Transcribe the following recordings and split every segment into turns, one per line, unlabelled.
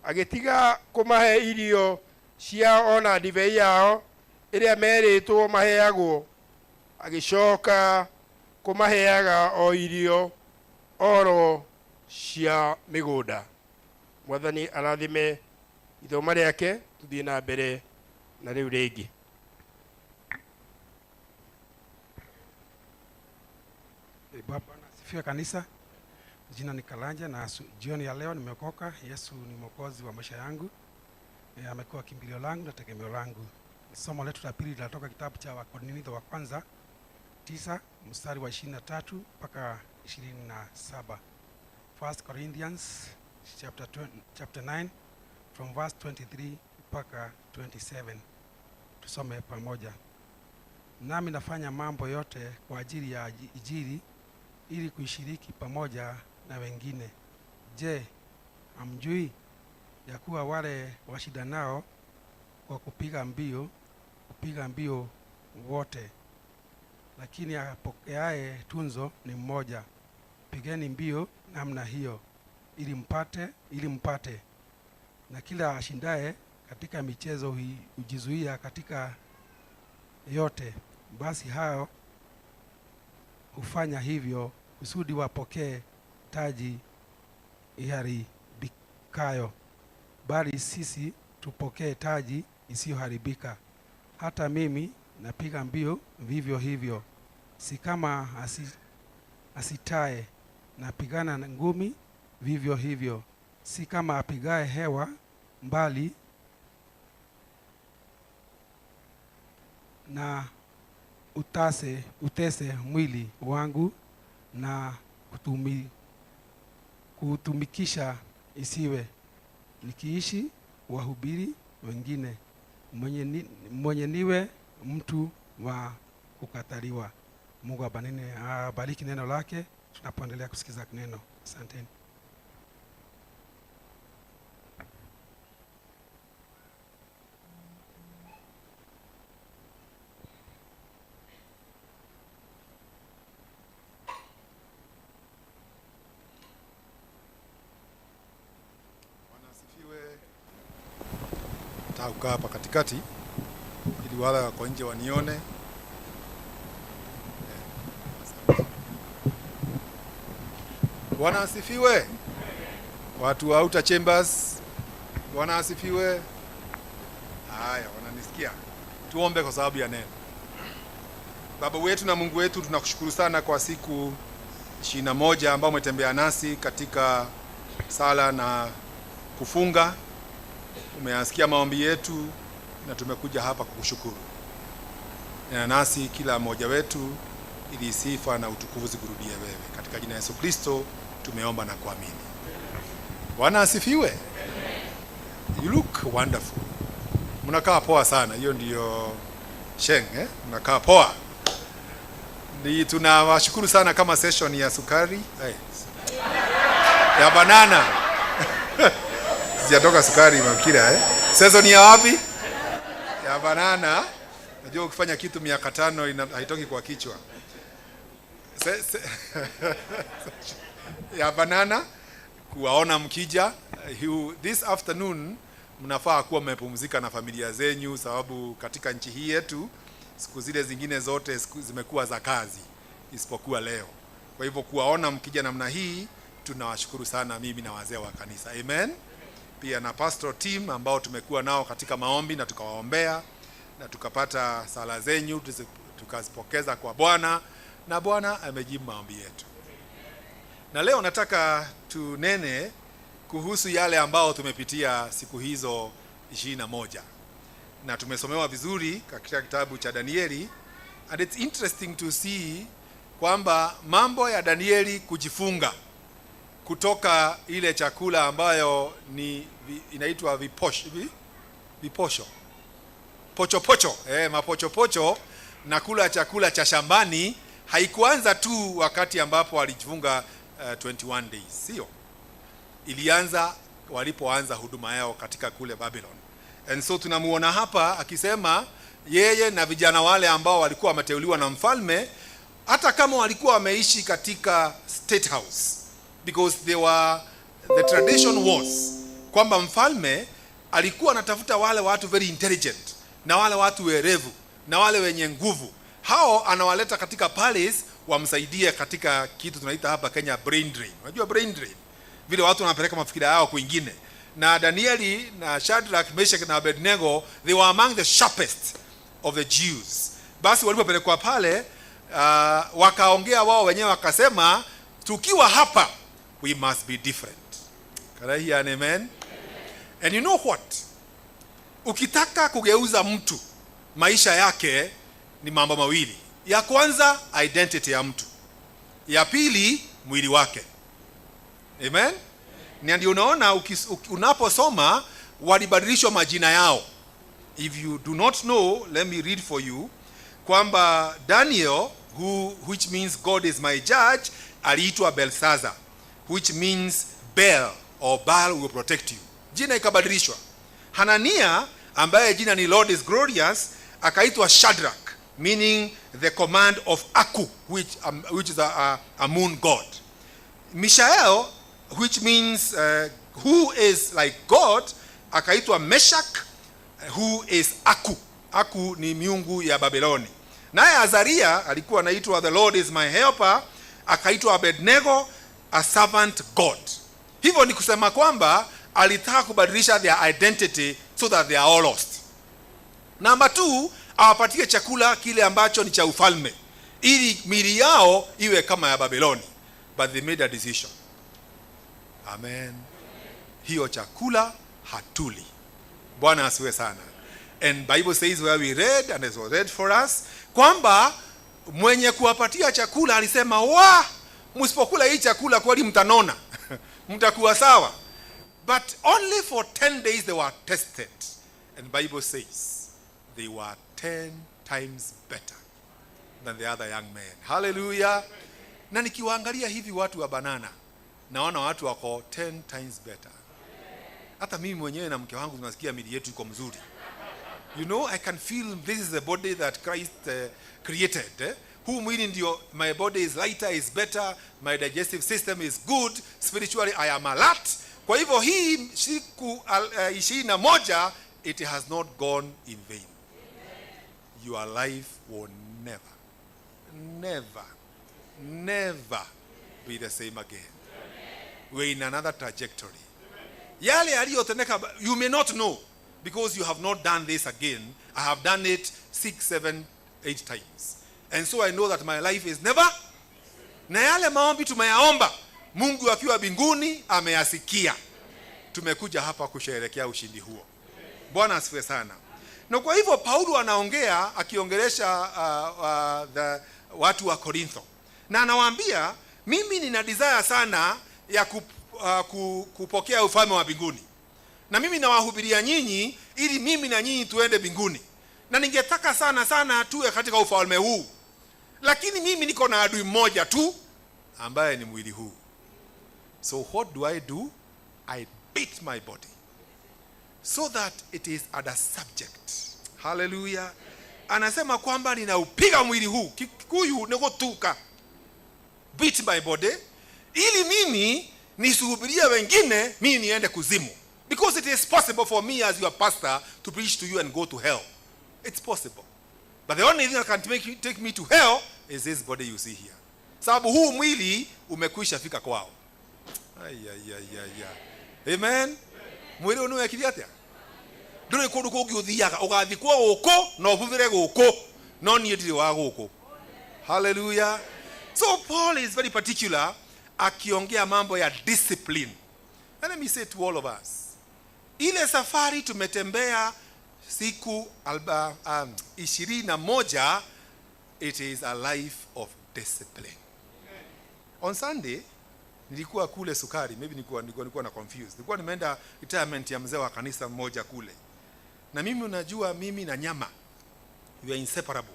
agitiga kumahe irio cia ona ndibei yao iria meritwo maheagwo, agicoka kumaheaga o irio oro cia migunda. Mwathani arathime ithoma riake, tuthie na mbere na riu ringi.
Baba asifiwe kanisa. Jina ni Kalanja na jioni ya leo nimeokoka. Yesu ni mwokozi wa maisha yangu. Amekuwa kimbilio langu na tegemeo langu. Somo letu la pili linatoka kitabu cha Wakorintho wa kwanza 9 mstari wa 23 mpaka 27. 1 Corinthians chapter 9 from verse 23 mpaka 27. Tusome pamoja. Nami nafanya mambo yote kwa ajili ya Injili ili kuishiriki pamoja na wengine. Je, hamjui ya kuwa wale washindanao kwa kupiga mbio wote, lakini apokeaye tunzo ni mmoja? Pigeni mbio namna hiyo ili mpate. Na kila ashindaye katika michezo hujizuia katika yote. Basi hao hufanya hivyo kusudi wapokee taji iharibikayo, bali sisi tupokee taji isiyoharibika. Hata mimi napiga mbio vivyo hivyo, si kama asitaye, napigana ngumi vivyo hivyo, si kama apigaye hewa, mbali na utese mwili wangu na kutumikisha isiwe nikiishi wahubiri wengine, mwenye niwe mtu wa kukataliwa. Mungu abariki neno lake tunapoendelea kusikiza neno. Asanteni.
Ukaa hapa katikati ili wale wako nje wanione. Bwana asifiwe. Watu wa Outer Chambers, Bwana asifiwe. Haya, wananisikia? Tuombe kwa sababu ya neno. Baba wetu na Mungu wetu, tunakushukuru sana kwa siku 21 ambao umetembea nasi katika sala na kufunga. Umeasikia maombi yetu na tumekuja hapa kukushukuru. Nena nasi kila mmoja wetu ili sifa na utukufu zikurudie wewe. Katika jina la Yesu Kristo tumeomba na kuamini. Bwana asifiwe. You look wonderful. Mnakaa poa sana. Hiyo ndiyo sheng, mnakaa poa. Tunawashukuru sana kama session ya sukari. Ya banana. Sijatoka sukari makira Season ya wapi? Ya banana. Najua ukifanya kitu miaka 5 haitoki kwa kichwa. Ya banana kuwaona mkija. This afternoon mnafaa kuwa mmepumzika na familia zenyu, sababu katika nchi hii yetu siku zile zingine zote zimekuwa za kazi isipokuwa leo. Kwa hivyo kuwaona mkija namna hii tunawashukuru sana, mimi na wazee wa kanisa. Amen. Pia na pastoral team ambao tumekuwa nao katika maombi na tukawaombea na tukapata sala zenyu tukazipokeza kwa Bwana na Bwana amejibu maombi yetu. Na leo nataka tunene kuhusu yale ambao tumepitia siku hizo 21. Na tumesomewa vizuri katika kitabu cha Danieli, and it's interesting to see kwamba mambo ya Danieli kujifunga kutoka ile chakula ambayo ni inaitwa viposho pocho mapocho na kula chakula cha shambani, haikuanza tu wakati ambapo alijifunga 21 days, sio? Ilianza walipoanza huduma yao katika kule Babylon. And so tunamuona hapa akisema yeye na vijana wale ambao walikuwa wameteuliwa na mfalme, hata kama walikuwa wameishi katika state house, because the tradition was kwamba mfalme alikuwa anatafuta wale watu very intelligent na wale watu werevu na wale wenye nguvu. Hao anawaleta katika palace wamsaidie katika kitu tunaita hapa Kenya brain drain. Unajua brain drain? Vile watu wanapeleka mafikira yao kwingine. Na Danieli na Shadrach, Meshach na Abednego, they were among the sharpest of the Jews. Basi walipopelekwa pale wakaongea wao wenyewe wakasema, tukiwa hapa we must be different. Can I hear an amen? And you know what? Ukitaka kugeuza mtu maisha yake ni mambo mawili. Ya kwanza identity ya mtu. Ya pili mwili wake. Amen? Na ndio unaona unaposoma walibadilishwa majina yao. If you do not know, let me read for you. Kwamba Daniel, which means God is my judge, aliitwa Belshazzar, which means Bel or Baal will protect you. Jina ikabadilishwa. Hanania ambaye jina ni Lord is glorious akaitwa Shadrach, meaning the command of Aku, which is a moon god. Mishael, which means who is like God, akaitwa Meshach, who is Aku. Aku ni miungu ya Babyloni. Naye Azaria alikuwa anaitwa the Lord is my helper, akaitwa Abednego, a servant God. Hivyo ni kusema kwamba alitaka kubadilisha their identity so that they are all lost. Number 2, awapatie chakula kile ambacho ni cha ufalme ili mili yao iwe kama ya Babyloni. But they made a decision. Amen. Hiyo chakula hatuli. Bwana asiwe sana. And Bible says where we read, and it was read for us, kwamba mwenye kuwapatia chakula alisema, msipokula hii chakula kweli mtanona. Mtakuwa sawa. But only for 10 days they were tested. And Bible says they were 10 times better than the other young men. Hallelujah. Na nikiwaangalia hivi watu wa banana, naona watu wako 10 times better. Hata mimi mwenyewe na mke wangu tunasikia mili yetu iko mzuri. You know, I can feel this is the body that Christ created. Huu mwili ndio, my body is lighter, is better, my digestive system is good, spiritually I am alert. Kwa hivyo hii siku 21 it has not gone in vain. Your life will never be the same again. We're in another trajectory. Yale yaliyotendeka, you may not know because you have not done this again. I have done it 6, 7, 8 times. And so I know that my life is never. Na yale maombi tumeyaomba, Mungu akiwa mbinguni ameyasikia. Tumekuja hapa kusherehekea ushindi huo. Bwana asifiwe sana. Na kwa hivyo Paulo anaongea akiongelesha watu wa Korintho. Na anawaambia, mimi nina desire sana ya kupokea ufalme wa mbinguni. Na mimi nawahubiria nyinyi ili mimi na nyinyi tuende mbinguni. Na ningetaka sana tuwe katika ufalme huu. Lakini mimi niko na adui mmoja tu ambaye ni mwili huu. So what do? I beat my body so that it is under subject. Hallelujah. Anasema kwamba ninaupiga mwili huu, Kikuyu ni kutuka. Beat my body ili mimi nisuhubiria wengine mimi niende kuzimu. Because it is possible for me as your pastor to preach to you and go to hell. It's possible. But the only thing that can take me to hell is this body you see here. Sababu huu mwili umekwisha fika kwao. Amen. Mwili unuekiria atia? Ndure kundu kungi uthiaga ugathikwo guko no buvire guko no nie ndiri wa guko. Hallelujah. So Paul is very particular akiongea mambo ya discipline. And let me say to all of us, ile safari tumetembea siku 21, it is a life of discipline. On Sunday nilikuwa kule Sukari, maybe nilikuwa na confused. Nilikuwa nimeenda retirement ya mzee wa kanisa mmoja kule. Na mimi unajua mimi na nyama, we are inseparable.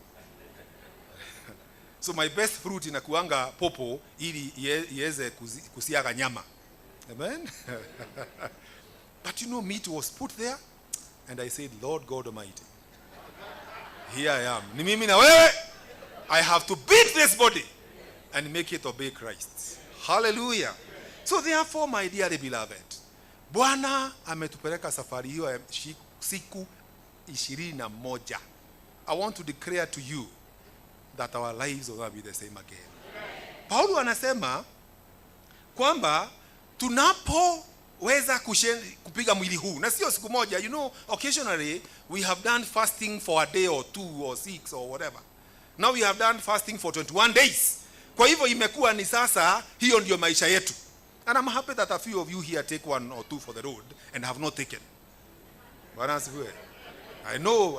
So my best fruit inakuanga popo ili iweze kusiaga nyama. Amen. But you know, meat was put there and I said, Lord God Almighty, here I am. Ni mimi na wewe. I have to beat this body and make it obey Christ. Hallelujah. So therefore, my dearly beloved, Bwana ametupeleka safari hiyo ya siku 21. I want to declare to you that our lives will not be the same again. Paulo anasema kwamba tunapoweza kupiga mwili huu, na sio siku moja, you know, occasionally we have done fasting for a day or 2 or 6 or whatever. Now we have done fasting for 21 days. Kwa hivyo imekuwa ni sasa, hiyo ndio maisha yetu. And I'm happy that a few of you here take 1 or 2 for the road and have not taken. Bwana asifiwe. I know.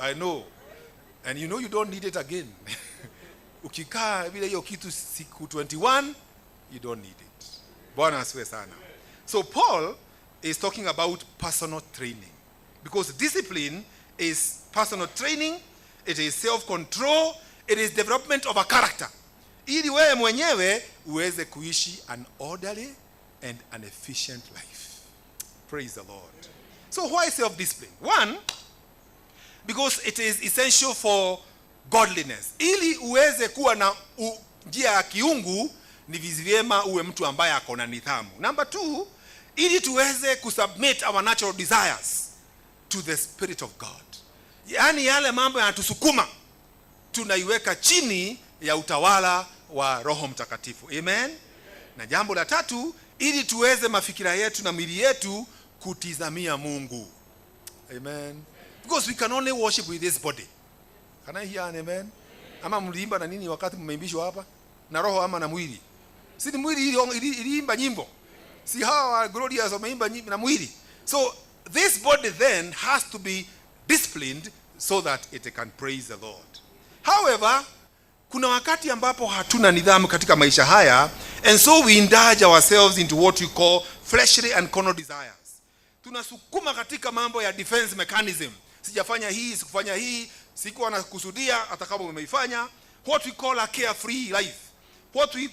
And you know you don't need it again. Ukikaa vile hiyo kitu siku 21, you don't need it. Bwana asifiwe sana. So Paul is talking about personal training. Because discipline is personal training, it is self-control, it is development of a character. Ili wewe mwenyewe uweze kuishi an orderly and an efficient life. Praise the Lord. So why self-discipline? 1, because it is essential for godliness. Ili uweze kuwa na njia ya kiungu, ni vyema uwe mtu ambaye ako na nidhamu. Number 2, ili tuweze kusubmit our natural desires to the Spirit of God. Yaani yale mambo yanatusukuma, tunaiweka chini ya utawala wa Roho Mtakatifu. Amen. Na jambo la 3, ili tuweze mafikira yetu na mili yetu kutizamia Mungu. Amen. Because we can only worship with this body. Can I hear an amen? Ama mliimba na nini wakati mmeimbishwa hapa? Na roho ama na mwili? Si ni mwili iliimba nyimbo. Si hawa glorious wameimba nyimbo na mwili. So this body then has to be disciplined so that it can praise the Lord. However, kuna wakati ambapo hatuna nidhamu katika maisha haya, and so we indulge ourselves into what we call fleshly and carnal desires. Tunasukuma katika mambo ya defense mechanism. Sijafanya hii, sikufanya hii, sikuwa nakusudia hata kama umeifanya. What we call a carefree life. What we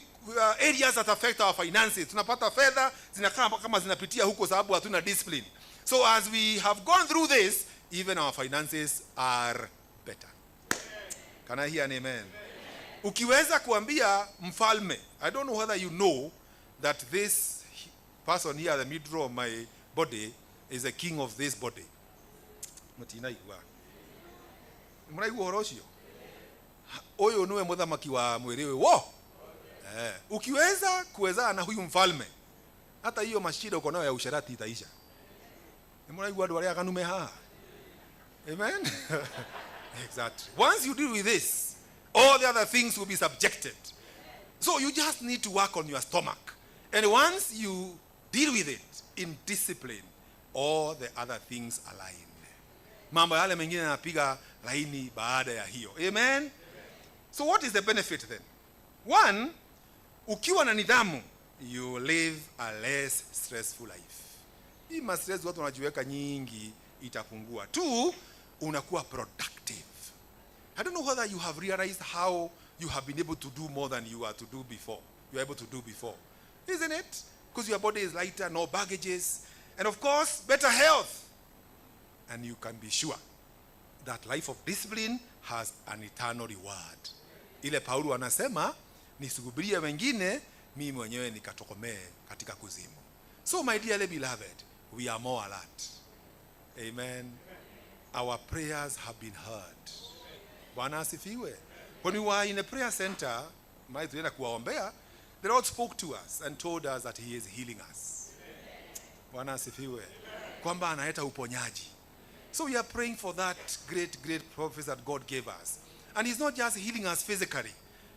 areas that affect our finances. Tunapata fedha zinakaa kama zinapitia huko sababu hatuna discipline. So as we have gone through this, even our finances are better. Can I hear an amen? Ukiweza kuambia mfalme, I don't know whether you know that this person here, the middle of my body, is the king of this body. Mutinaigua. Muraigua horoshio. Oyo niwe muthamaki wa mwili wo. Ukiweza kuwezana na huyu mfalme, hata hiyo mashida uko nayo ya usharati itaisha. Muraigua watu wale akanume ha. Amen. Exactly. Once you deal with this, all the other things will be subjected. So you just need to work on your stomach. And once you deal with it in discipline, all the other things align. Mambo yale mengine yanapiga laini baada ya hiyo. Amen. So what is the benefit then? 1, ukiwa na nidhamu, you live a less stressful life. Hii stress watu wanajiweka nyingi itapungua. 2, unakuwa productive. I don't know whether you have realized how you have been able to do more than you are to do before. You are able to do before. Isn't it? Because your body is lighter, no baggages, and of course, better health. And you can be sure that life of discipline has an eternal reward. Ile Paulo anasema, nisubirie wengine, mimi mwenyewe nikatokomee katika kuzimu. So my dearly beloved, we are more alert. Amen. Our prayers have been heard. Bwana asifiwe. When we were in a prayer center, tulienda kuwaombea, the Lord spoke to us and told us that he is healing us. Bwana asifiwe. Kwamba analeta uponyaji. So we are praying for that great promise that God gave us. And he's not just healing us physically.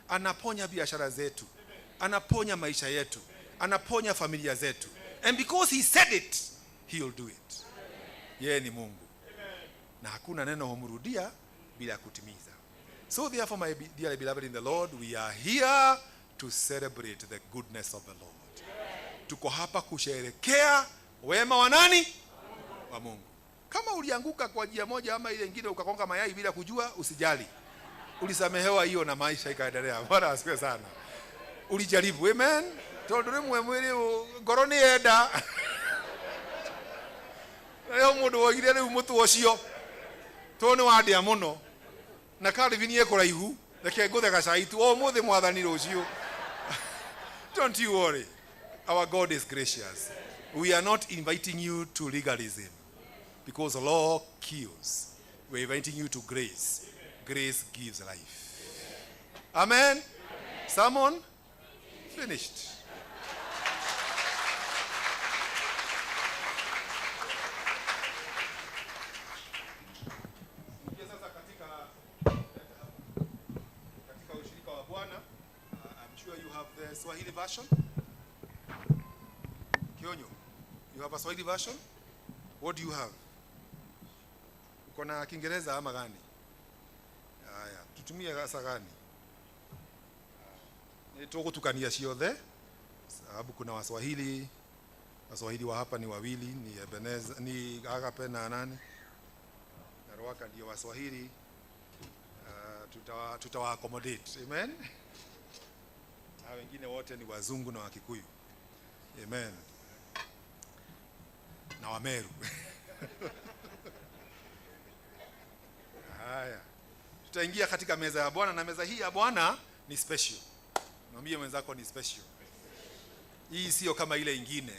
Anaponya biashara zetu. Anaponya maisha yetu. Anaponya familia zetu. And because he said it, he'll do it. Yeye ni Mungu. Na hakuna neno humrudia bila kutimiza. So therefore, my dear beloved in the Lord, we are here to celebrate the goodness of the Lord. Tuko hapa kusherehekea wema wa nani? Wa Mungu. Kama ulianguka kwa njia moja ama ile nyingine ukakonga mayai bila kujua, usijali. Ulisamehewa hiyo na maisha ikaendelea. Bwana asifiwe sana. Ulijaribu. Amen. Tondure mwemwili ngoroni enda. Leo mundu wogire riu mutu ucio. Tone wadia muno. Na Calvin ye kuraihu. Reke nguthe gacaitu. O muthi mwathani rucio. Don't you worry. Our God is gracious. We are not inviting you to legalism because law kills. We're inviting you to grace. Grace gives life. Amen? Sermon? Finished. I'm sure you have the Swahili version. Kionyo, you have a Swahili version? What do you have? Uko na Kiingereza ama gani? Haya, tutumie gasa gani? Nitoko tukania ciothe sababu kuna Waswahili wa hapa ni wawili, ni Ebeneza, ni Agape na nani? Na Rwaka ndio Waswahili. Tutawa accommodate. Amen. Na wengine wote ni wazungu na Wakikuyu. Amen. Na Wameru. Haya. Tutaingia katika meza ya Bwana, na meza hii ya Bwana ni special. Mwambie mwenzako ni special. Hii sio kama ile ingine.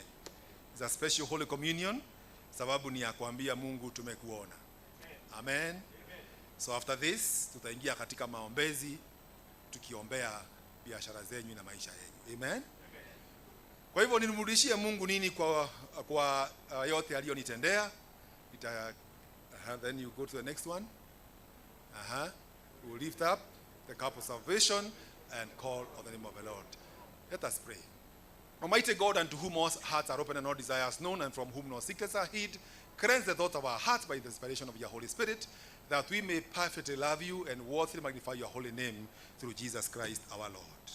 It's a special Holy Communion sababu ni ya kuambia Mungu tumekuona. Amen. So after this tutaingia katika maombezi tukiombea biashara zenyu na maisha yenu. Amen. Kwa hivyo nimrudishie Mungu nini kwa yote aliyonitendea. Then you go to the next one. We'll lift up the cup of salvation and call on the name of the Lord. Let us pray. Almighty God, unto whom all hearts are open and all desires known, and from whom no secrets are hid, cleanse the thoughts of our hearts by the inspiration of your Holy Spirit, that we may perfectly love you and worthily magnify your holy name through Jesus Christ our Lord.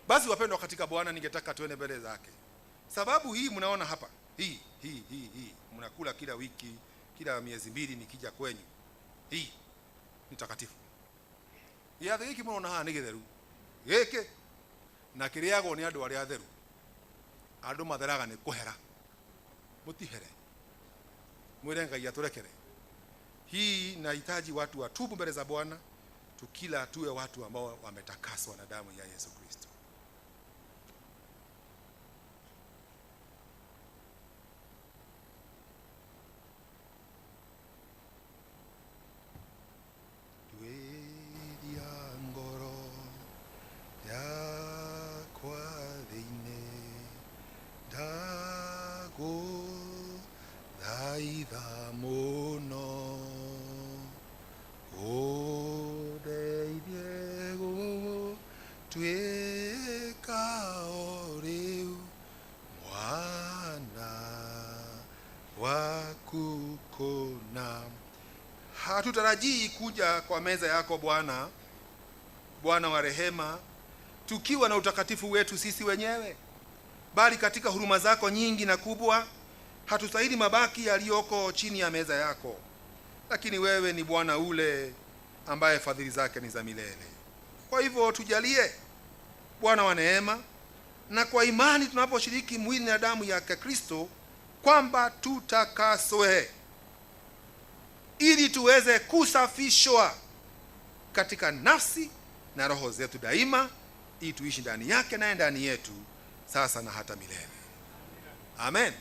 Basi wapendwa katika Bwana, ningetaka tuende mbele zake. Sababu hii mnaona hapa, hii mnakula kila wiki, kila miezi mbili nikija kwenyu. Hii ni takatifu. Ya thiki mnaona ha nigetheru. Geke na kiriago ni andu aria atheru. Andu matheraga ni kuhera. Mutihere. Mwire Ngai aturekere. Hii inahitaji watu watubu mbele za Bwana, tukila tuwe watu ambao wametakaswa na damu ya Yesu Kristo. Hatutarajii kuja kwa meza yako Bwana, Bwana wa rehema, tukiwa na utakatifu wetu sisi wenyewe, bali katika huruma zako nyingi na kubwa hatustahili mabaki yaliyoko chini ya meza yako. Lakini wewe ni Bwana ule ambaye fadhili zake ni za milele. Kwa hivyo tujalie Bwana wa neema, na kwa imani tunaposhiriki mwili na damu ya Kristo, kwamba tutakaswe ili tuweze kusafishwa katika nafsi na roho zetu daima, ili tuishi ndani yake na ndani yetu sasa na hata milele. Amen.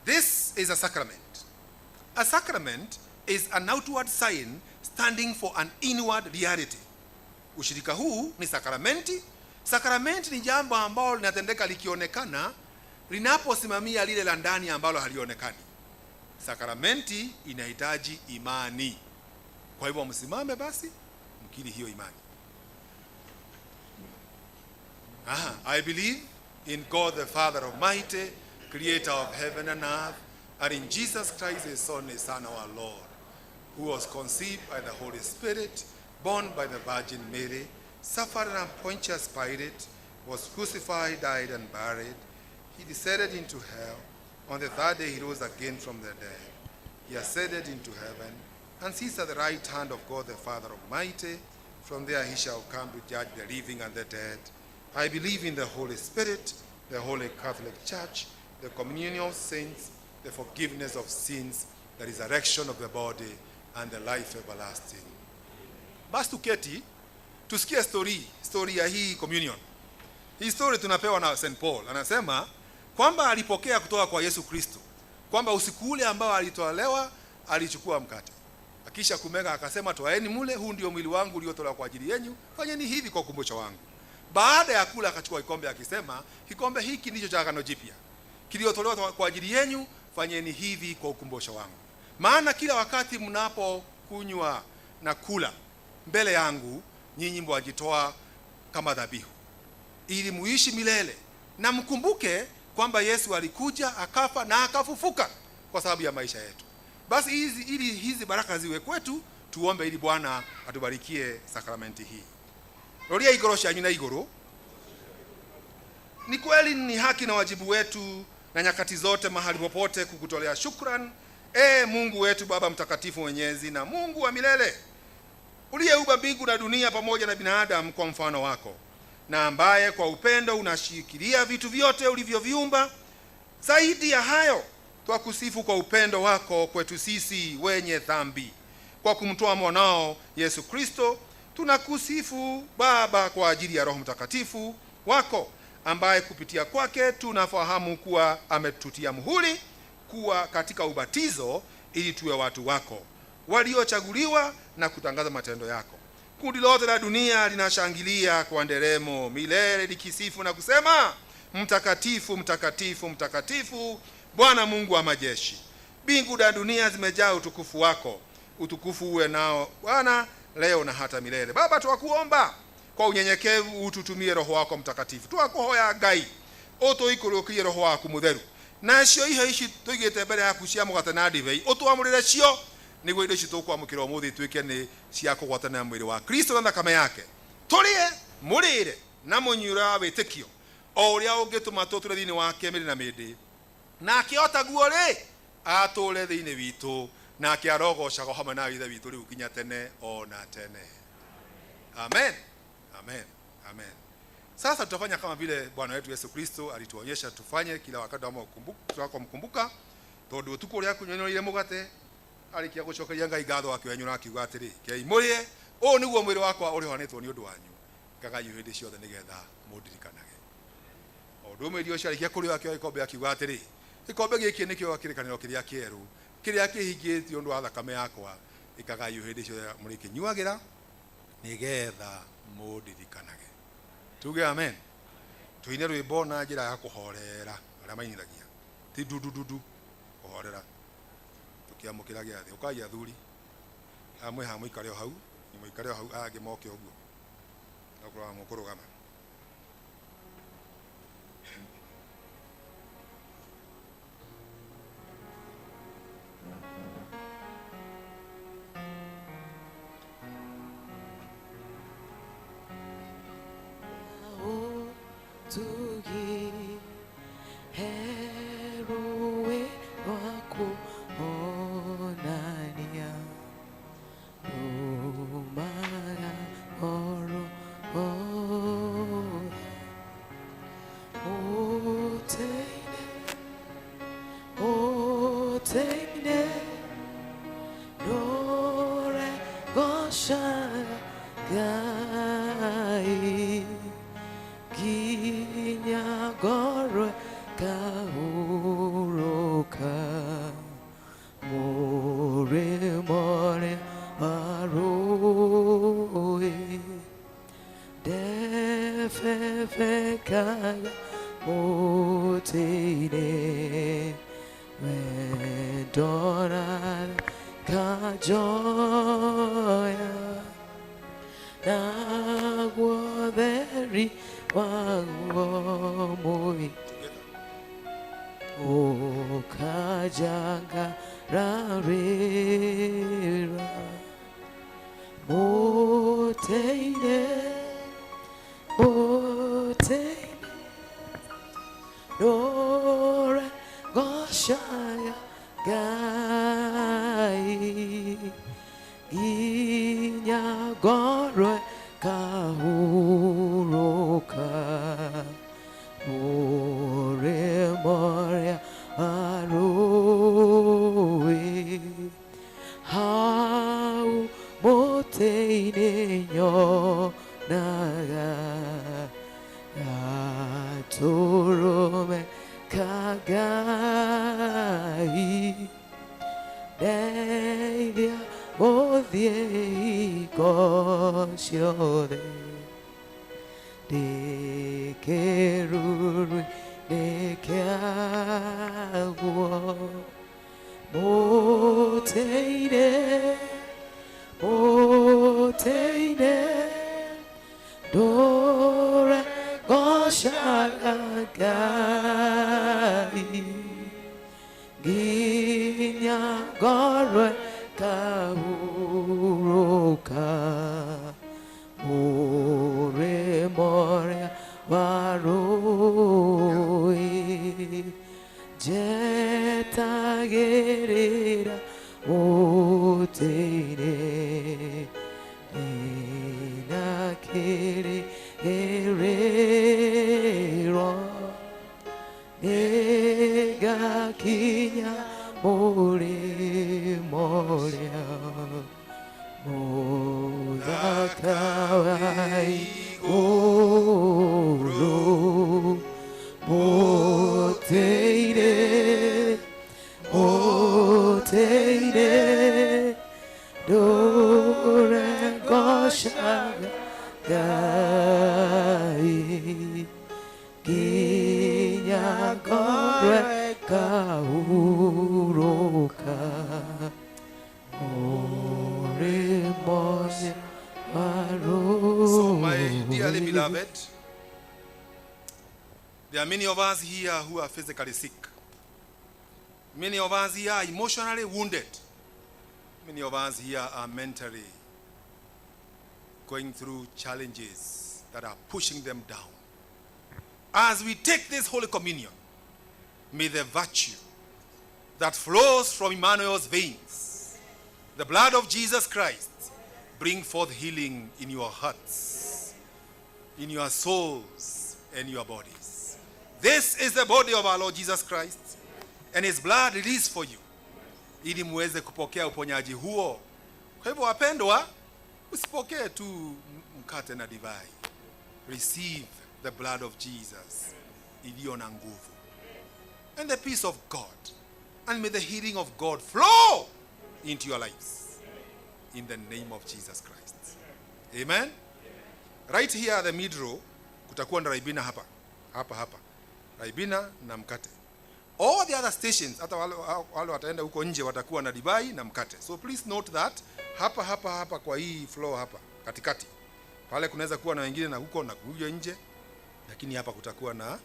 This is a sacrament. A sacrament is an outward sign standing for an inward reality. Ushirika huu ni sakramenti. Sakramenti ni jambo ambalo linatendeka likionekana, linaposimamia lile la ndani ambalo halionekani. Sakramenti inahitaji imani. Kwa hivyo msimame basi mkiri hiyo imani. I believe in God the Father Almighty, creator of heaven and earth, and in Jesus Christ his only Son, our Lord, who was conceived by the Holy Spirit, born by the Virgin Mary, suffered under Pontius Pilate, was crucified, died and buried. He descended into hell. On the third day he rose again from the dead. He ascended into heaven and sits at the right hand of God the Father Almighty. From there he shall come to judge the living and the dead. I believe in the Holy Spirit, the Holy Catholic Church, the communion of saints, the forgiveness of sins, the resurrection of the body, and the life everlasting. Basi tuketi, tusikie story ya hii communion. Hii story tunapewa na St. Paul. Anasema, kwamba alipokea kutoka kwa Yesu Kristo, kwamba usiku ule ambao alitolewa alichukua mkate, akisha kumega akasema, toaeni mule, huu ndio mwili wangu uliotolewa kwa ajili yenu, fanyeni hivi kwa ukumbusho wangu. Baada ya kula akachukua kikombe akisema, kikombe hiki ndicho cha agano jipya kiliotolewa kwa ajili yenu, fanyeni hivi kwa ukumbusho wangu. Maana kila wakati mnapokunywa na kula mbele yangu, nyinyi mwajitoa kama dhabihu ili muishi milele, na mkumbuke kwamba Yesu alikuja akafa na akafufuka kwa sababu ya maisha yetu. Basi ili hizi baraka ziwe kwetu, tuombe ili Bwana atubarikie sakramenti hii. Roria igoro shanyu na igoro. Ni kweli, ni haki na wajibu wetu na nyakati zote mahali popote kukutolea shukran, Mungu wetu Baba mtakatifu mwenyezi na Mungu wa milele, uliyeumba mbingu na dunia pamoja na binadamu kwa mfano wako, na ambaye kwa upendo unashikilia vitu vyote ulivyoviumba. Zaidi ya hayo, twakusifu kwa upendo wako kwetu sisi wenye dhambi kwa kumtoa mwanao Yesu Kristo. Tunakusifu Baba kwa ajili ya Roho Mtakatifu wako, ambaye kupitia kwake tunafahamu kuwa ametutia muhuri kuwa katika ubatizo, ili tuwe watu wako waliochaguliwa na kutangaza matendo yako. Kundi lote la dunia linashangilia kwa nderemo milele likisifu na kusema, mtakatifu, mtakatifu, mtakatifu, Bwana Mungu wa majeshi. Mbingu na dunia zimejaa utukufu wako. Utukufu uwe nao Bwana leo na hata milele. Baba, twakuomba kwa unyenyekevu ututumie Roho wako Mtakatifu. Twakuhoya Ngai utuikurukie Roho wako mutheru, nacio ihe ici tuigite mbere yaku cia mugate na ndibei, utwamurire cio niguo indo ici tukwamukira umuthi tuike ni cia kugwatana mwiri wa Kristo na thakame yake, turie murire na munyura witikio o uria ungituma tuture thiini wake miri na mindi, nake otaguo ri ature thiini witu, nake arogocago hamwe na ithe witu riu kinya tene ona tene. Amen, amen, amen. Sasa tutafanya kama vile Bwana wetu Yesu Kristo alituonyesha tufanye kila wakati tunapokumbuka tondu utuku uria kunyonoire mugate alikia gucokeria Ngai ngatho akiwenyura akiuga atiri, kei murie o niguo mwiri wakwa uri honetwo ni undu wanyu, kagai hindi ciothe nigetha mundirikanage. Ondu mwiri ucio alikia kuria akioya ikombe akiuga atiri, ikombe giki nikio kirikaniro kiria kieru kiria kihingitio undu wa thakame yakwa, ikagai hindi ciothe muri kinyuagira nigetha mundirikanage. Tuge amen. Tuine rwimbo na njira ya kuhorera aria mainithagia ti dudududu kuhorera tukiamukira giathi ukai athuri amwe hamwe ikare hau ni muikare hau age moke uguo akura mukurugama.
Tugi heroe wako onania umara oro oteine nore gosha gai Ginya gore kauroka more more aroe defefe kaya motine vendora kajoya na guaderi wangu moi o kajanga rarira moteine nore goshaya gai inya gore kahuroka more more aroe how moteine nyo naga aturome ka Deithia gũthiĩ hingo ciothe ndĩkĩruru-inĩ kĩaguo mũtĩ-inĩ ndũre ngocaga Ngai nginya ngorwe kahurũka mũrĩmo ũrĩa wa rũĩ njetagĩrĩra mũtĩ-inĩ ndĩna kĩrĩgĩrĩro nĩngakinya mũrĩmo ũrĩa mũthaka wa igũrũ mũtĩ-inĩ ndũre ngocaga Ngai nginya ngorwe kahurũka mũrĩmo wa rũĩ.
So my dearly beloved, there are many of us here who are physically sick. Many of us here are emotionally wounded. Many of us here are mentally going through challenges that are pushing them down. As we take this Holy Communion, may the virtue that flows from Emmanuel's veins, the blood of Jesus Christ, bring forth healing in your hearts, in your souls, and your bodies. This is the body of our Lord Jesus Christ, and his blood released for you, ili muweze kupokea uponyaji huo. Kwa hivyo wapendwa, usipokee tu mkate na divai. Receive the blood of Jesus iliyo na nguvu, and the peace of God, and may the healing of God flow into your lives in the name of Jesus Christ. Amen. Right here at the mid row kutakuwa na Raibina hapa Raibina na mkate. All the other stations, hata wale wataenda huko nje watakuwa na divai na mkate. So please note that hapa kwa hii floor hapa katikati pale kunaweza kuwa na wengine na huko na huko nje, lakini hapa kutakuwa na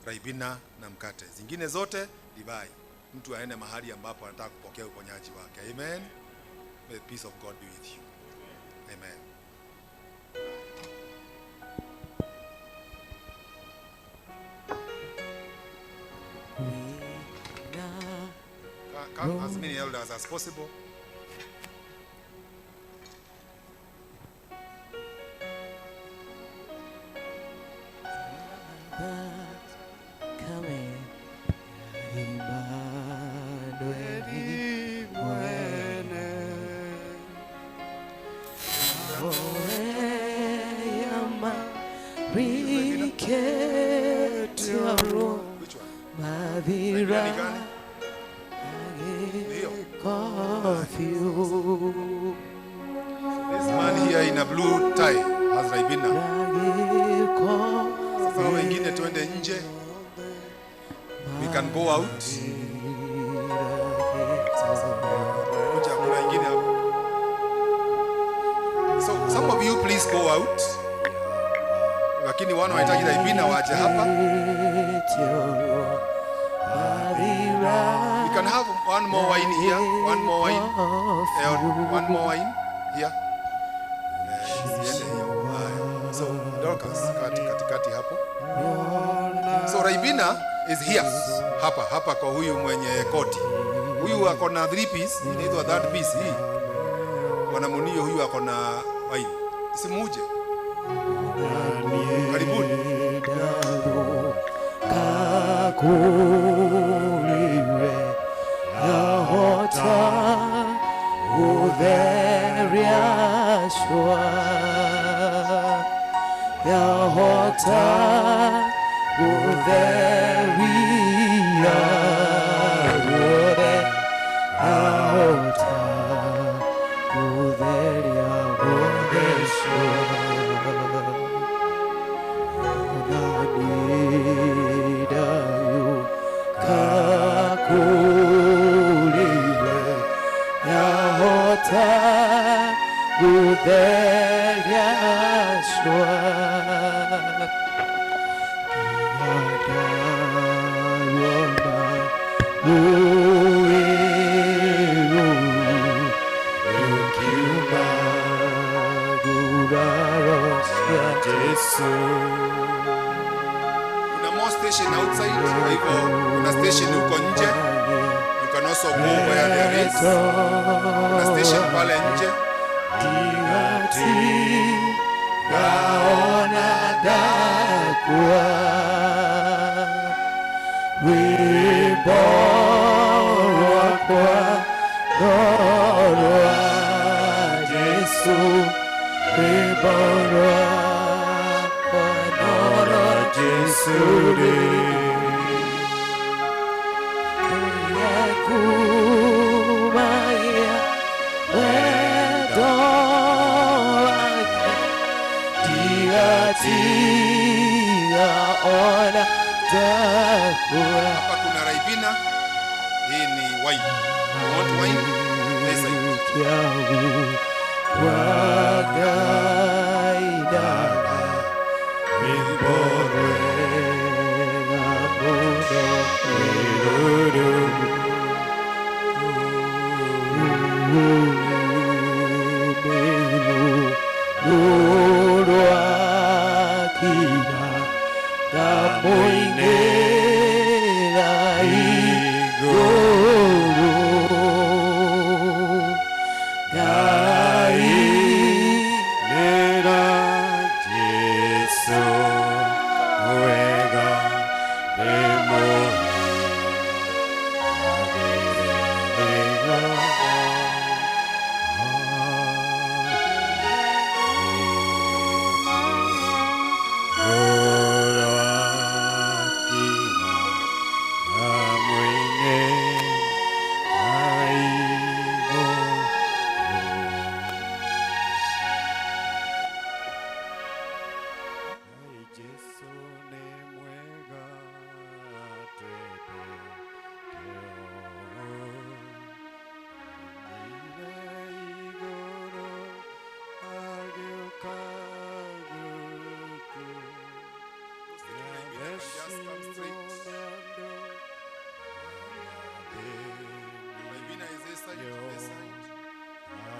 Raibina na mkate. Zingine zote divai. Mtu aende mahali ambapo anataka kupokea uponyaji wake. Amen. May the peace of God be with you. Amen. Come as many elders as possible. Which one? This man here in a blue tie has Raibina. Sasa wengine tuende nje. We can go out. Kuja kuna wengine hapo. So some of you please go out. Lakini wana wanahitaji Raibina waje hapa. We can have one more wine here, one more wine, one more wine here. So Dorcas, katikati hapo. So Raibina is here, hapa kwa huyu mwenye koti. Huyu ako na 3 piece, inaitwa third piece hii. Mwanamunio huyu ako na wine. Simuje. Karibuni.
Kakuriwe yahota udheriashwa yahota udheria wode yahota kutheria bonesho onanidayo kakuliwe yahota kutheria shwa
Kuna more station outside, kwa hivyo kuna station huko nje. You can also go where there is. Kuna station pale nje.
Naona dakwa wimbo wakwa Noro Jesu wimbo wakwa Noro Jesu Kumaya wedo tia ona dakwa.
Hapa kuna Raibina. Hii ni wine. You want wine? This side. Raibina is this side, this side.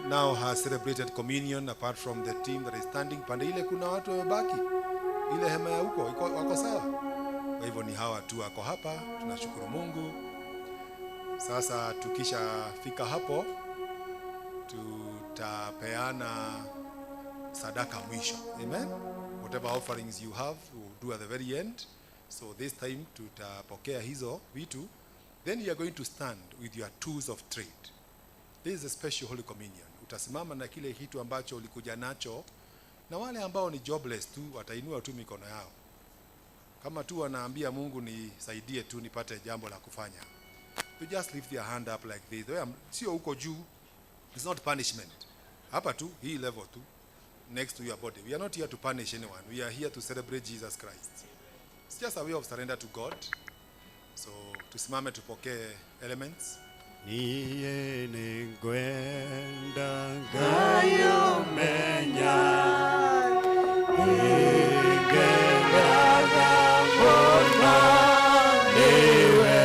Now has celebrated communion apart from the team that is standing. Pande ile kuna watu wamebaki. Ile hema ya huko wako sawa. Kwa hivyo ni hawa tu wako hapa. Tunashukuru Mungu. Sasa tukishafika hapo tutapeana sadaka mwisho. Amen. Whatever offerings you have we'll do at the very end. So this time tutapokea hizo vitu. Then you are going to stand with your tools of trade. This is a special Holy Communion. Utasimama na kile kitu ambacho ulikuja nacho, na wale ambao ni jobless tu watainua tu mikono yao. Kama tu wanaambia Mungu nisaidie tu nipate jambo la kufanya. You just lift your hand up like this. Sio huko juu. It's not punishment. Hapa tu, hii level tu, next to your body. We are not here to punish anyone. We are here to celebrate Jesus Christ. It's just a way of surrender to God. So tusimame tupokee elements.
Niye ningwenda ngayo menya ingenda ngona niwe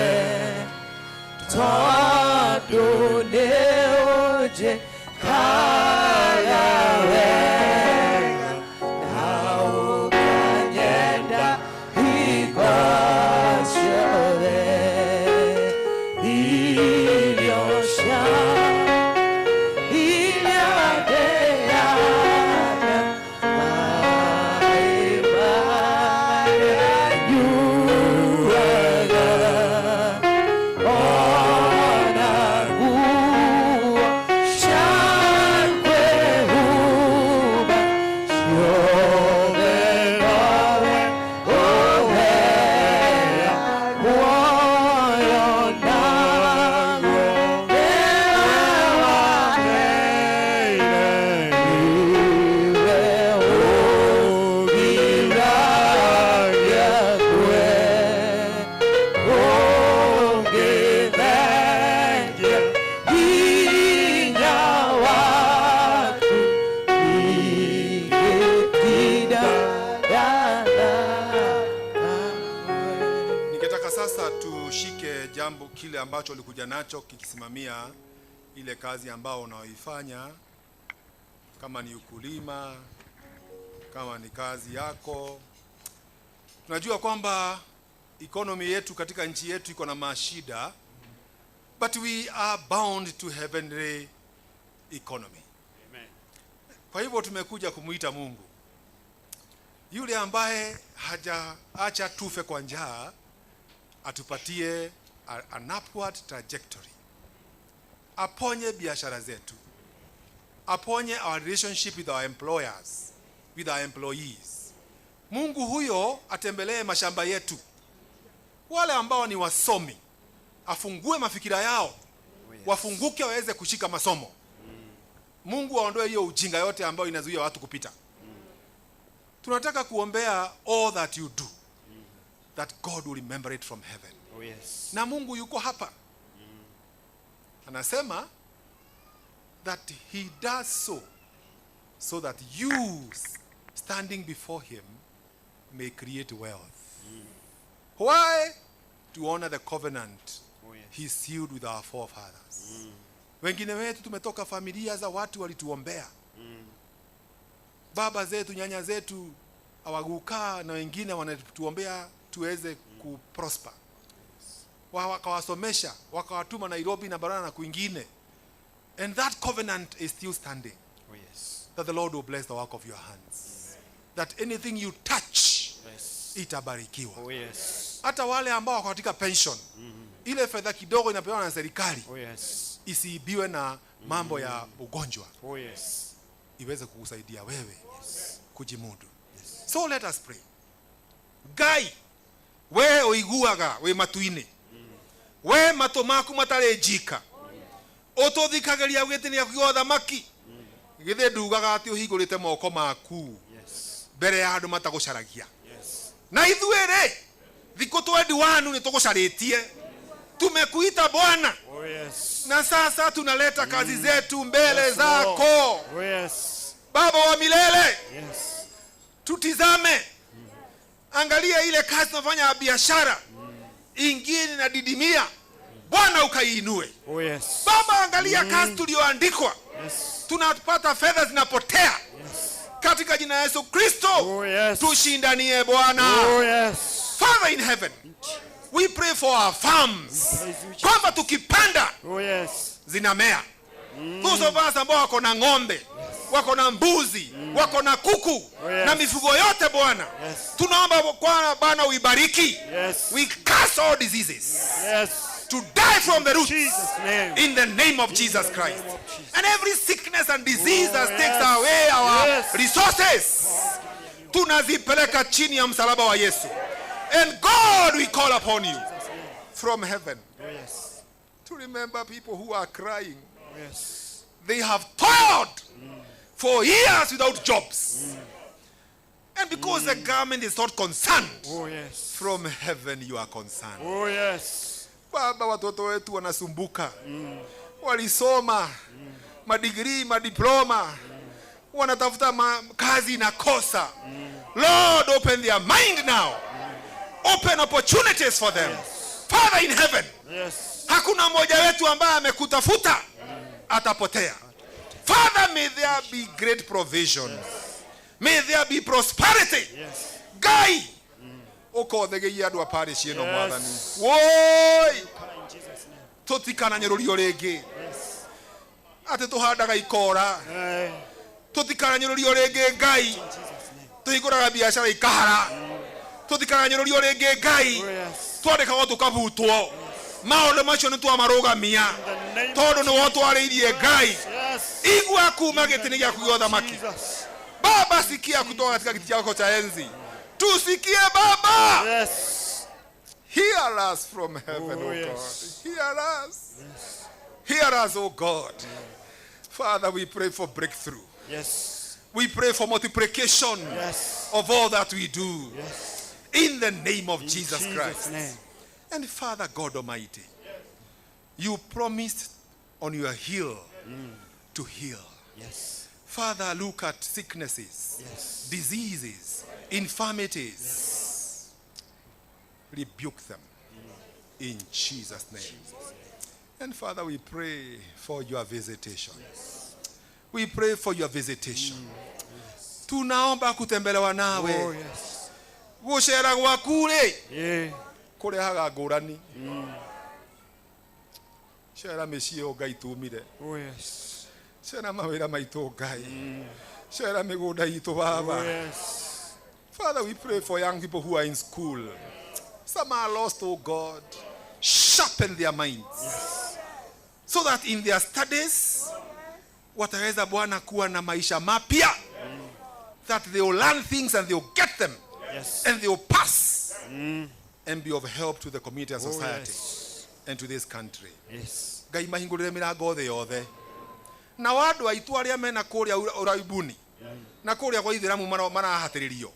tadu neoje kalawe nao kanyenda higashore
Kile ambacho ulikuja nacho kikisimamia ile kazi ambao unaoifanya, kama ni ukulima, kama ni kazi yako, Tunajua kwamba economy yetu katika nchi yetu iko na mashida, but we are bound to heavenly economy.
Amen.
Kwa hivyo tumekuja kumuita Mungu yule ambaye hajaacha tufe kwa njaa, atupatie an upward trajectory, aponye biashara zetu, aponye our relationship with our employers, with our employees. Mungu huyo atembelee mashamba yetu, wale ambao ni wasomi afungue mafikira yao, wafunguke waweze kushika masomo. Mungu aondoe hiyo ujinga yote ambayo inazuia watu kupita. Tunataka kuombea all that you do, that God will remember it from heaven.
Oh yes.
Na Mungu yuko hapa. Anasema that he does so that you standing before him may create wealth. Why? To honor the covenant
Oh yes.
he sealed with our forefathers. Wengine wetu tumetoka familia za watu walituombea. Baba zetu, nyanya zetu hawakukaa, na wengine wanatuombea tuweze kuprosper. Wakawasomesha, wakawatuma Nairobi na Barana na kwingine. And that covenant is still standing.
Oh yes.
That the Lord will bless the work of your hands. That anything you touch,
Yes.
itabarikiwa.
Oh yes.
Hata wale ambao wako katika pension, ile fedha kidogo inapewa na serikali,
Oh yes.
isiibiwe na mambo ya ugonjwa,
Oh yes.
iweze kukusaidia wewe kujimudu. So let us pray. Ngai, we oiguaga we matuine, we mato maku matarejika, otothikageria gwitinia kwa thamaki, githe ndugaga ati uhingurite moko maku
Yes.
mbere ya andu matagucaragia.
Yes.
Na ithuere thiko 21 ni tugucaritie, tumekuita Bwana,
Oh yes.
na sasa tunaleta kazi zetu mbele
Yes,
zako.
Oh yes.
Baba wa milele,
Yes.
tutizame, angalia ile kazi tunafanya ya biashara, ingine na didimia, Bwana ukaiinue.
Oh yes.
Baba, angalia kazi tulioandikwa,
Yes.
tunapata fedha zinapotea.
Yes.
Katika jina la Yesu Kristo,
Oh yes.
tushindanie Bwana.
Oh yes.
Father in heaven, we pray for our farms,
Praise you, Jesus.
kwamba tukipanda
Oh yes.
zinamea. Those of us ambao wako na ng'ombe, wako na mbuzi, wako na kuku,
yes.
na mifugo yote Bwana,
Yes.
tunaomba Bwana uibariki.
Yes.
We curse all diseases
Yes.
to die from the roots
Jesus' name.
in the name of Jesus Christ.
name of Jesus.
And every sickness and disease that
yes.
takes away our
Yes.
resources, tunazipeleka chini ya msalaba wa Yesu. And God, we call upon you from heaven
Oh yes.
to remember people who are crying.
Oh yes.
They have toiled for years without jobs. And because the government is not concerned,
Oh yes.
from heaven you are concerned.
Oh yes.
Baba, watoto wetu wanasumbuka, walisoma madigrii, madiploma, wanatafuta kazi na kosa. Lord, open their mind now. Open opportunities for them. Father in heaven,
Yes.
hakuna mmoja wetu ambaye amekutafuta atapotea. Father, may there be great provision. May there be prosperity.
Yes.
Guy, ukothegeia andu a parish ino
Yes.
mwathani. Woi,
In Jesus' name.
tutikananyururio ringi
Yes.
ati tuhandaga ikora, tutikananyururio ringi Ngai,
In Jesus' name.
tuhinguraga biashara ikahara, tutikananyururio ringi Ngai,
Oh yes.
twandikagwo tukabutwo. Maundu macio ni twamarugamia
In the name
tondu
of
ni wo twariirie Ngai.
Yes.
Igua kuma gitini giaku gĩa ũthamaki.
Jesus.
Baba, sikia kutoka katika kiti chako cha enzi, tusikie Baba.
Yes.
Hear us from heaven,
Oh,
oh
yes.
God. Hear us. Hear us, oh God. Father, we pray for breakthrough.
Yes.
We pray for multiplication
Yes.
of all that we do.
Yes.
In the name of
In
Jesus
Jesus'
Christ.
name.
And Father God Almighty, you promised on your hill to heal.
Yes.
Father, look at sicknesses,
Yes.
diseases, infirmities. Rebuke them in Jesus' name. And Father, we pray for your visitation. We pray for your visitation. Tunaomba kutembelewa nawe.
Oh yes.
gucera gwaku ri
Yeah.
kurehaga ngurani cera micio Ngai tumire
Oh yes.
cera mawira maitu Ngai cera migunda itu baba.
Oh yes.
Father, we pray for young people who are in school. Some are lost, oh God. Sharpen their minds. So that in their studies, wataweza Bwana kuwa na maisha mapya. That they will learn things and they will get them.
Yes.
And they will pass. And be of help to the community and
Oh
society.
yes.
And to this country.
Yes.
Ngai mahingurire mirango the yothe. Na wadu aitu aria mena kuria uraibuni. Na kuria kwa ithiramu marahatiririo.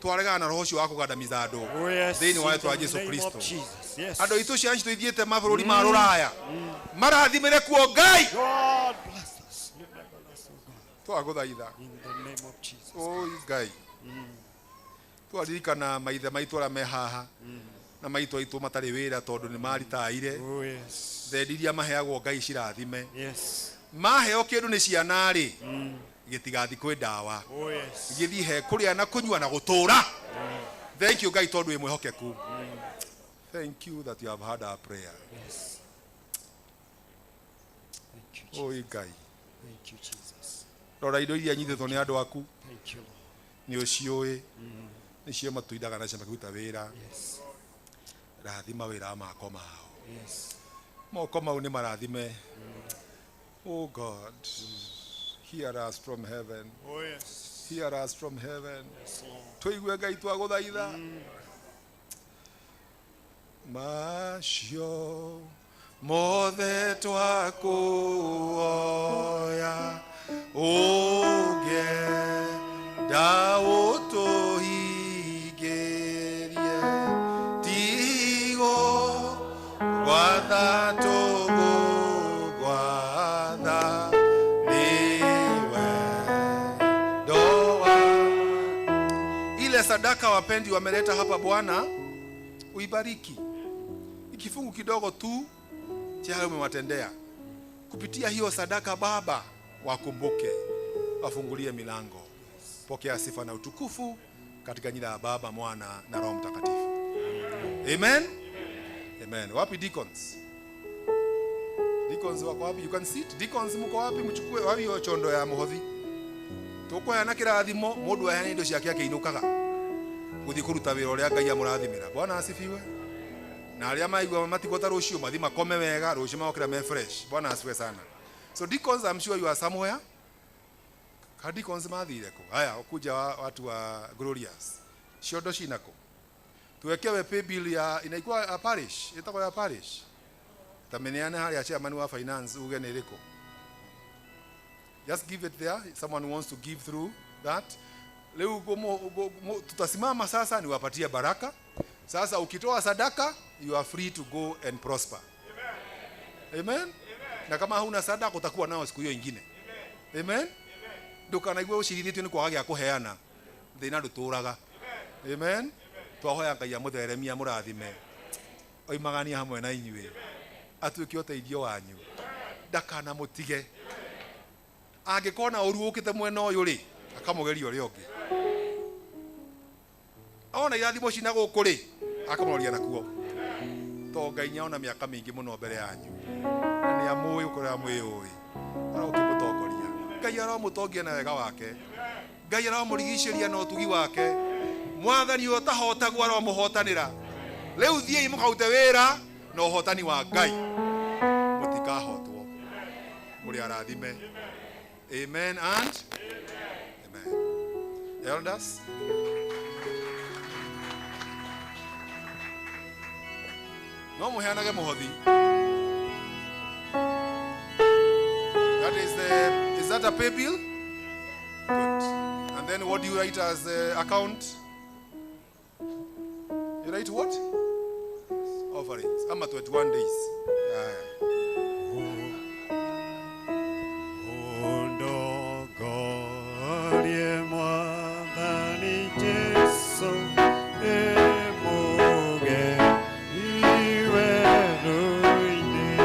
Twarega na roho cio wa kugandamiza andu.
Oh yes.
Thini wa
In
yetu wa
the
Yesu
name
Kristo.
of Jesus. Yes.
Andu itu cia nci tuithiete mabururi ma ruraya. Marathimire kuo Ngai.
God bless us. Remember us, oh God.
Twaguthaitha.
In the name of Jesus.
Oi Ngai. Twaririkana maithe maitu aria me haha. Na maitu aitu matari wira tondu ni maritaire.
Oh yes.
Thendiria maheagwo Ngai cirathime.
Yes.
Maheo kindu ni ciana ri. Gitigathi kwi ndawa.
Oh yes.
Githi he kuria na kunywa na gutura. Thank you Ngai tondu imwehokeku. Thank you that you have heard our prayer.
Yes. Thank you, Jesus.
Oi Ngai.
Thank you, Jesus.
Rora indo iria nyithitwo ni andu aku.
Thank you, Lord.
Ni uciui. Ni cio matuithaga na cio makiruta wira.
Yes.
Rathima wira mako mao.
Yes.
Moko mau ni marathime. Oh God. Hear us from heaven.
Oh yes.
Hear us from heaven.
Yes, Lord.
Tuigue Ngai twaguthaitha. Macio mothe twakuoya uge dautuhigerie tigo gwatha tugugwatha niwe doa. Ile sadaka wapendi wameleta hapa Bwana uibariki. Kifungu kidogo tu cha hayo umewatendea. Kupitia hiyo sadaka Baba wakumbuke, wafungulie milango. Pokea sifa na utukufu katika jina la Baba, Mwana na Roho Mtakatifu. Amen. Amen. Wapi deacons? Deacons wako wapi? You can sit. Deacons mko wapi? Mchukue wapi hiyo chondo ya muhothi. Tukoya na kirathimo mundu ahane indo ciake akiinukaga. Guthi kuruta wira uria Ngai amurathimira. Bwana asifiwe. Na aria maigua matigota rucio mathi makome wega rucio magokira me fresh. Bwana asifiwe sana. So deacons, I'm sure you are somewhere. Deacons mathire ku. Haya ukuja watu wa Glorious. Ciondo cinako. Tuwekewe pay bill ya inaikuwa a parish. Itakuwa ya parish. Tameneane hali ya chairman wa finance uge ni riko. Just give it there. Someone wants to give through that. Leo tutasimama sasa niwapatie baraka. Sasa ukitoa sadaka, you are free to go and prosper. Amen. Amen. Na kama huna sadaka utakuwa nao siku hiyo nyingine. Amen. Ndukanaigwe ucirithitio ni kwaga gya kuheana. Thina nduturaga. Amen. Twahoya Ngai amutheremia murathime. Oimagania hamwe na inyuĩ. Atuĩke ũteithio wanyu. Ndakana mutige. Angĩkona ũru ũkĩte mwena ũyũ rĩ, akamugeria ũrĩa ũngĩ. Ona irathimo cina gũkũ rĩ, akamugeria nakuo. To Ngai nyaona mĩaka mĩingĩ mũno mbere yanyu. Nĩ amũĩ ũkorwo amwĩũĩ. Ara ũkĩmũtongoria. Ngai aramũtongia na wega wake. Ngai aramũrigicĩria na ũtugi wake. Mwathani ũtahotagwo aramũhotanĩra. Rĩu thiĩi mũkaute wĩra na ũhotani wa Ngai. Mũtikahotwo. Mũrĩ arathime. Amen and amen. Elders. No muheanage muhothi. Is that a pay bill? Good. And then what do you write as account? You write what? Offerings. I'm at 21 days.
Ondogorie Mwathani Jesu emuge iweru-ini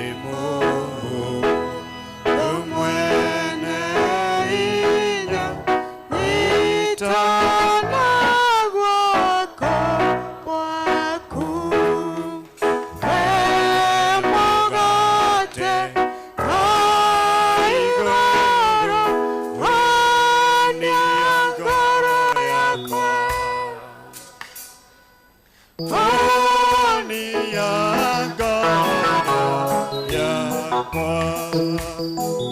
emuhu umwene inya itana Honi yako yakwa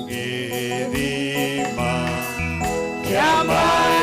githima kya maĩ